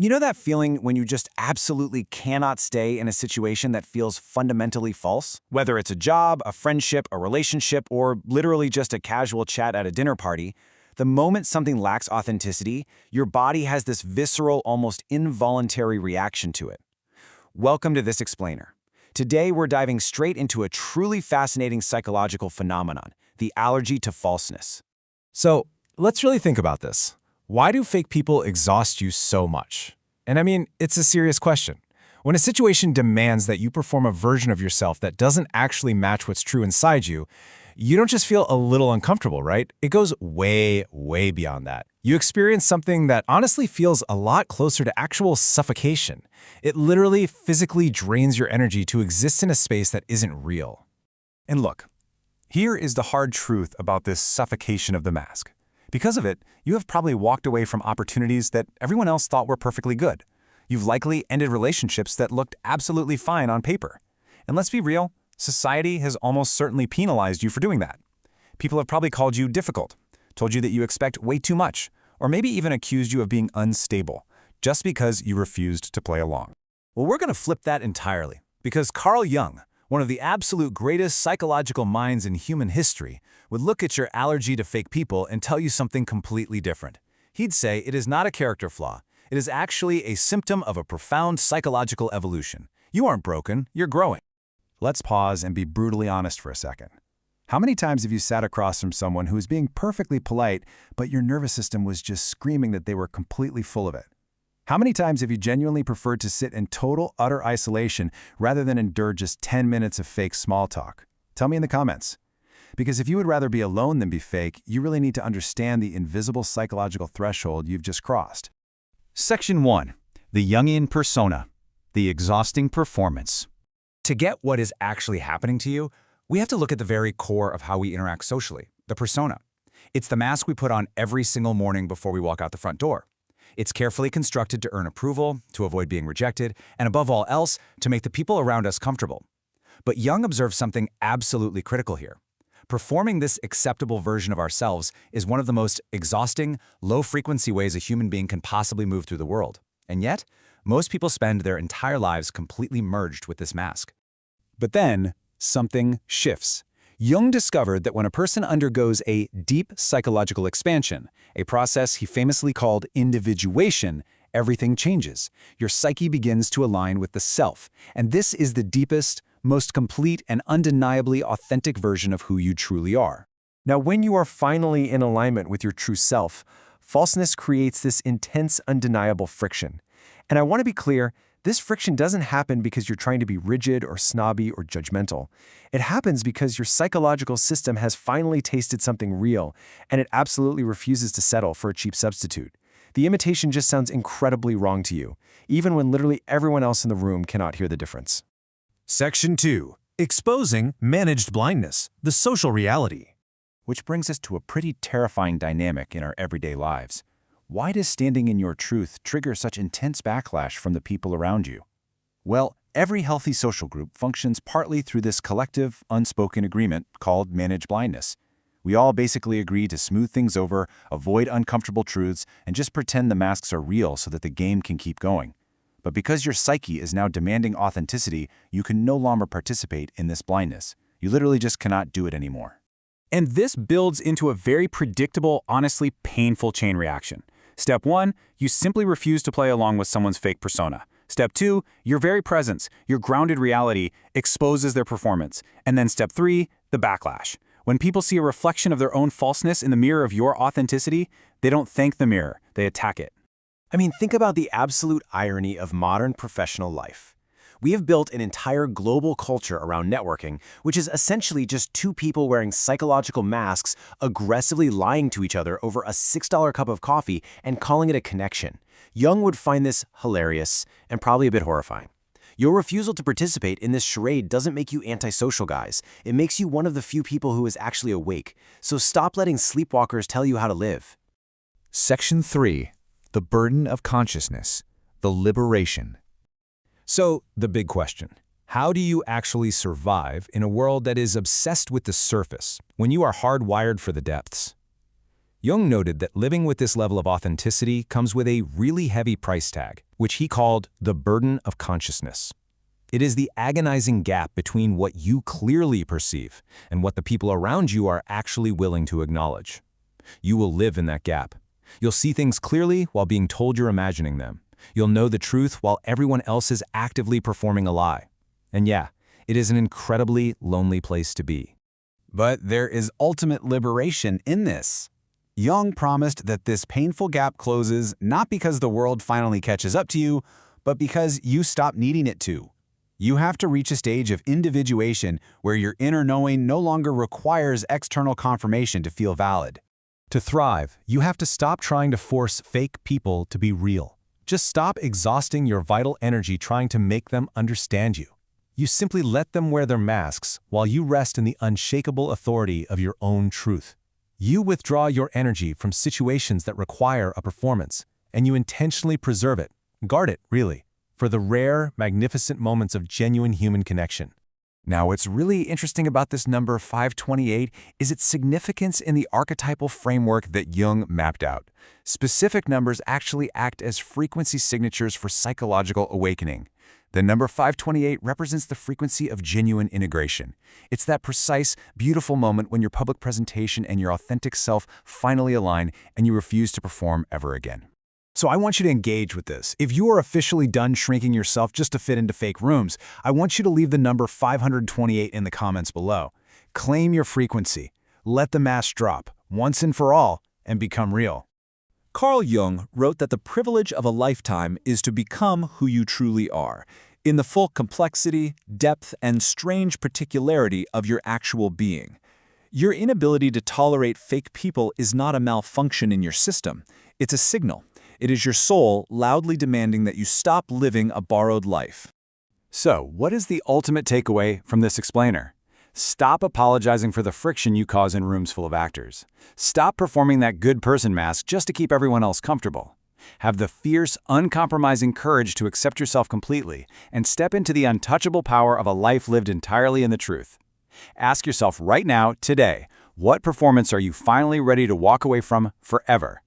You know that feeling when you just absolutely cannot stay in a situation that feels fundamentally false? Whether it's a job, a friendship, a relationship, or literally just a casual chat at a dinner party, the moment something lacks authenticity, your body has this visceral, almost involuntary reaction to it. Welcome to This Explainer. Today we're diving straight into a truly fascinating psychological phenomenon, the allergy to falseness. So, let's really think about this. Why do fake people exhaust you so much? And I mean, it's a serious question. When a situation demands that you perform a version of yourself that doesn't actually match what's true inside you, you don't just feel a little uncomfortable, right? It goes way, way beyond that. You experience something that honestly feels a lot closer to actual suffocation. It literally physically drains your energy to exist in a space that isn't real. And look, here is the hard truth about this suffocation of the mask. Because of it, you have probably walked away from opportunities that everyone else thought were perfectly good. You've likely ended relationships that looked absolutely fine on paper. And let's be real, society has almost certainly penalized you for doing that. People have probably called you difficult, told you that you expect way too much, or maybe even accused you of being unstable, just because you refused to play along. Well, we're going to flip that entirely, because Carl Jung, one of the absolute greatest psychological minds in human history, would look at your allergy to fake people and tell you something completely different. He'd say it is not a character flaw. It is actually a symptom of a profound psychological evolution. You aren't broken, you're growing. Let's pause and be brutally honest for a second. How many times have you sat across from someone who was being perfectly polite, but your nervous system was just screaming that they were completely full of it? How many times have you genuinely preferred to sit in total, utter isolation rather than endure just 10 minutes of fake small talk? Tell me in the comments. Because if you would rather be alone than be fake, you really need to understand the invisible psychological threshold you've just crossed. Section 1. The Jungian persona. The exhausting performance. To get what is actually happening to you, we have to look at the very core of how we interact socially, the persona. It's the mask we put on every single morning before we walk out the front door. It's carefully constructed to earn approval, to avoid being rejected, and above all else, to make the people around us comfortable. But Jung observed something absolutely critical here. Performing this acceptable version of ourselves is one of the most exhausting, low-frequency ways a human being can possibly move through the world. And yet, most people spend their entire lives completely merged with this mask. But then, something shifts. Jung discovered that when a person undergoes a deep psychological expansion, a process he famously called individuation, everything changes. Your psyche begins to align with the self, and this is the deepest, most complete, and undeniably authentic version of who you truly are. Now, when you are finally in alignment with your true self, falseness creates this intense, undeniable friction. And I want to be clear, this friction doesn't happen because you're trying to be rigid or snobby or judgmental. It happens because your psychological system has finally tasted something real, and it absolutely refuses to settle for a cheap substitute. The imitation just sounds incredibly wrong to you, even when literally everyone else in the room cannot hear the difference. Section 2. Exposing managed blindness, the social reality. Which brings us to a pretty terrifying dynamic in our everyday lives. Why does standing in your truth trigger such intense backlash from the people around you? Well, every healthy social group functions partly through this collective, unspoken agreement called managed blindness. We all basically agree to smooth things over, avoid uncomfortable truths, and just pretend the masks are real so that the game can keep going. But because your psyche is now demanding authenticity, you can no longer participate in this blindness. You literally just cannot do it anymore. And this builds into a very predictable, honestly painful chain reaction. Step 1, you simply refuse to play along with someone's fake persona. Step 2, your very presence, your grounded reality, exposes their performance. And then step 3, the backlash. When people see a reflection of their own falseness in the mirror of your authenticity, they don't thank the mirror, they attack it. I mean, think about the absolute irony of modern professional life. We have built an entire global culture around networking, which is essentially just two people wearing psychological masks, aggressively lying to each other over a $6 cup of coffee and calling it a connection. Jung would find this hilarious and probably a bit horrifying. Your refusal to participate in this charade doesn't make you antisocial, guys. It makes you one of the few people who is actually awake. So stop letting sleepwalkers tell you how to live. Section 3. The burden of consciousness, the liberation. So, the big question. How do you actually survive in a world that is obsessed with the surface when you are hardwired for the depths? Jung noted that living with this level of authenticity comes with a really heavy price tag, which he called the burden of consciousness. It is the agonizing gap between what you clearly perceive and what the people around you are actually willing to acknowledge. You will live in that gap. You'll see things clearly while being told you're imagining them. You'll know the truth while everyone else is actively performing a lie. And yeah, it is an incredibly lonely place to be. But there is ultimate liberation in this. Jung promised that this painful gap closes not because the world finally catches up to you, but because you stop needing it to. You have to reach a stage of individuation where your inner knowing no longer requires external confirmation to feel valid. To thrive, you have to stop trying to force fake people to be real. Just stop exhausting your vital energy trying to make them understand you. You simply let them wear their masks while you rest in the unshakable authority of your own truth. You withdraw your energy from situations that require a performance, and you intentionally preserve it, guard it, really, for the rare, magnificent moments of genuine human connection. Now, what's really interesting about this number 528 is its significance in the archetypal framework that Jung mapped out. Specific numbers actually act as frequency signatures for psychological awakening. The number 528 represents the frequency of genuine integration. It's that precise, beautiful moment when your public presentation and your authentic self finally align and you refuse to perform ever again. So I want you to engage with this. If you are officially done shrinking yourself just to fit into fake rooms, I want you to leave the number 528 in the comments below. Claim your frequency. Let the mask drop, once and for all, and become real. Carl Jung wrote that the privilege of a lifetime is to become who you truly are, in the full complexity, depth, and strange particularity of your actual being. Your inability to tolerate fake people is not a malfunction in your system. It's a signal. It is your soul loudly demanding that you stop living a borrowed life. So, what is the ultimate takeaway from this explainer? Stop apologizing for the friction you cause in rooms full of actors. Stop performing that good person mask just to keep everyone else comfortable. Have the fierce, uncompromising courage to accept yourself completely and step into the untouchable power of a life lived entirely in the truth. Ask yourself right now, today, what performance are you finally ready to walk away from forever?